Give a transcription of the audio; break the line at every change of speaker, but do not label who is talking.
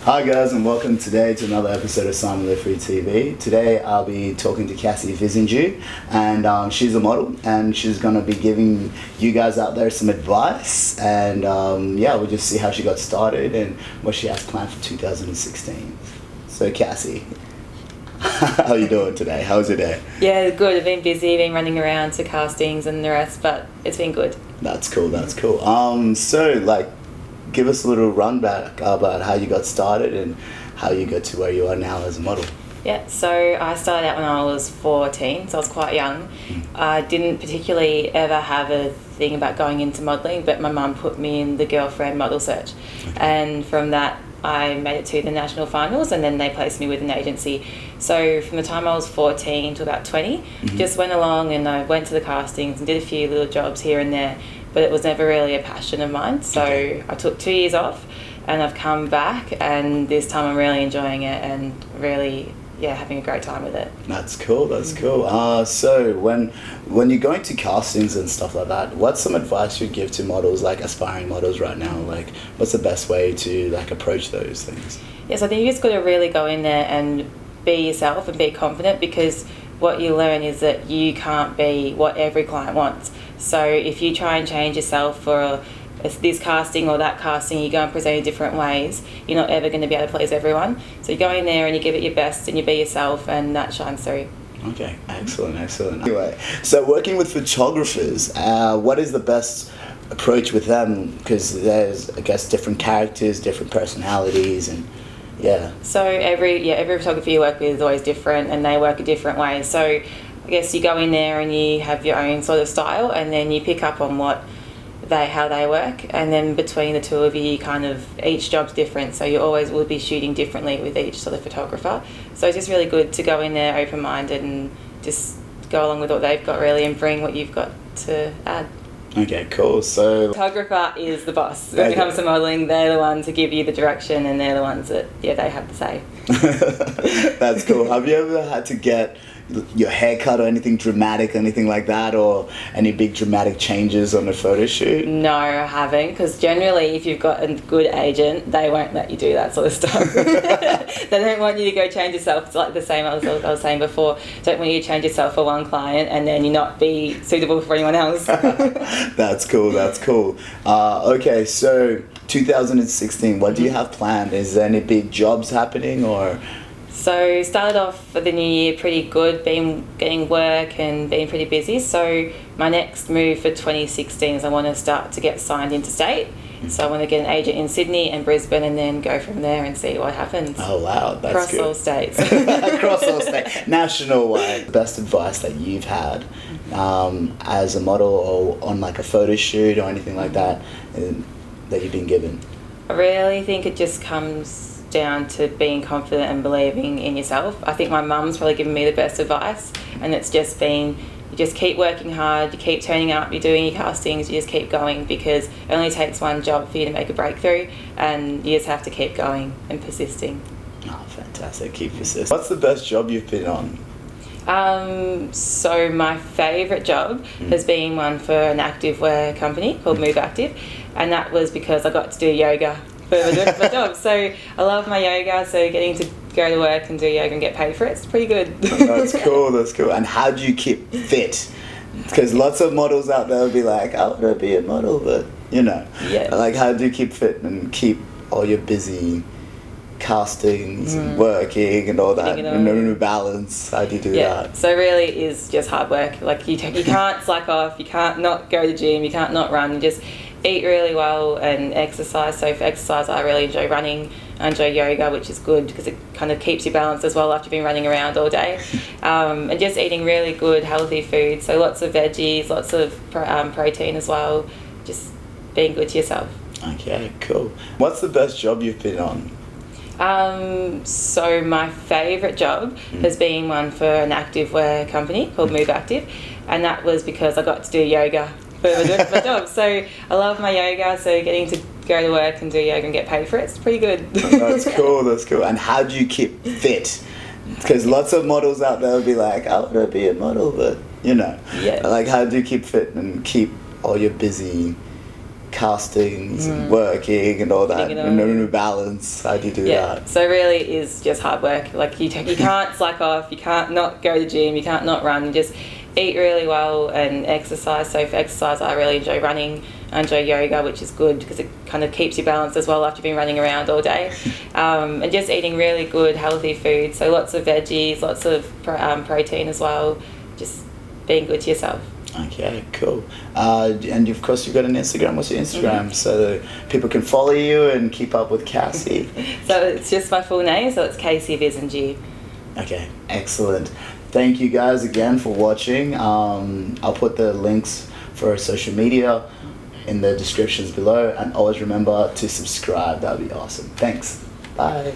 Hi guys, and welcome today to another episode of Simonlivefree TV. Today I'll be talking to Casey Vissenjoux, and she's a model, and she's going to be giving you guys out there some advice, and we'll just see how she got started and what she has planned for 2016. So Cassie, how are you doing today? How was your day?
Yeah, good. I've been busy, been running around to castings and the rest, but it's been good.
That's cool. Give us a little run back about how you got started and how you got to where you are now as a model.
Yeah, so I started out when I was 14, so I was quite young. I didn't particularly ever have a thing about going into modelling, but my mum put me in the girlfriend model search. Okay. And from that, I made it to the national finals, and then they placed me with an agency. So from the time I was 14 to about 20, just went along and I went to the castings and did a few little jobs here and there, but it was never really a passion of mine. So I took 2 years off and I've come back, and this time I'm really enjoying it and really having a great time with it.
That's cool. So when you're going to castings and stuff like that, what's some advice you'd give to models, like aspiring models right now? Like, what's the best way to approach those things?
Yes, I think you just got to really go in there and be yourself and be confident, because what you learn is that you can't be what every client wants. So if you try and change yourself for this casting or that casting, you go and present in different ways, you're not ever going to be able to please everyone. So you go in there and you give it your best and you be yourself, and that shines through.
Okay, excellent. Anyway, so working with photographers, what is the best approach with them? Because there's, I guess, different characters, different personalities, and So
every photographer you work with is always different, and they work a different way. So I guess you go in there and you have your own sort of style, and then you pick up on how they work, and then between the two of you, each job's different, so you always will be shooting differently with each sort of photographer. So it's just really good to go in there open-minded and just go along with what they've got really and bring what you've got to add.
Okay, cool. So
photographer is the boss. When it comes to modelling, they're the ones who give you the direction, and they're the ones that they have the say.
That's cool. Have you ever had to get your hair cut or anything dramatic, anything like that, or any big dramatic changes on a photo shoot?
No, I haven't, because generally if you've got a good agent, they won't let you do that sort of stuff. They don't want you to go change yourself. It's like the same as I was saying before. Don't want you to change yourself for one client and then you not be suitable for anyone else.
That's cool. Okay, so 2016, what do you have planned? Is there any big jobs happening, or?
So started off for the new year pretty good, been getting work and being pretty busy. So my next move for 2016 is I want to start to get signed interstate. So I want to get an agent in Sydney and Brisbane, and then go from there and see what happens.
Oh wow, that's
Across
good.
all states.
Across all states, national-wide. Best advice that you've had as a model, or on a photo shoot or anything like that, that you've been given?
I really think it just comes down to being confident and believing in yourself. I think my mum's probably given me the best advice, and it's just been, you just keep working hard, you keep turning up, you're doing your castings, you just keep going, because it only takes one job for you to make a breakthrough, and you just have to keep going and persisting.
Oh, fantastic. Keep persisting. What's the best job you've been on?
So my favourite job has been one for an activewear company called Move Active, and that was because I got to do yoga for my job. So I love my yoga, so getting to go to work and do yoga and get paid for it's pretty good.
That's cool. And how do you keep fit? Because lots of models out there will be like, I want to be a model, but how do you keep fit and keep all your busy castings and working and all that, no balance? How do you do that?
So really it is just hard work. You can't slack off, you can't not go to the gym, you can't not run, you just eat really well and exercise. So for exercise, I really enjoy running. I enjoy yoga, which is good because it kind of keeps you balanced as well after you've been running around all day. And just eating really good, healthy food. So lots of veggies, lots of protein as well. Just being good to yourself.
Okay, cool. What's the best job you've been on?
So my favourite job has been one for an activewear company called Move Active, and that was because I got to do yoga for my job. So I love my yoga, so getting to go to work and do yoga and get paid for it's pretty good.
That's cool. And how do you keep fit? Because lots of models out there will be like, I want to be a model, but how do you keep fit and keep all your busy castings, and working and all that,
Putting it
and
on.
no balance. How do you do
Yeah,
that?
so really it is just hard work. Like you can't slack off, you can't not go to the gym, you can't not run, you just eat really well and exercise. So for exercise I really enjoy running, I enjoy yoga, which is good because it kind of keeps you balanced as well after you've been running around all day. And just eating really good healthy food, so lots of veggies, lots of protein as well, just being good to yourself.
Okay, cool. And of course you've got an Instagram. What's your Instagram? So that people can follow you and keep up with Cassie.
So it's just my full name, so it's Casey Vissenjoux.
Okay, excellent. Thank you guys again for watching. I'll put the links for our social media in the descriptions below, and always remember to subscribe. That'd be awesome. Thanks. Bye.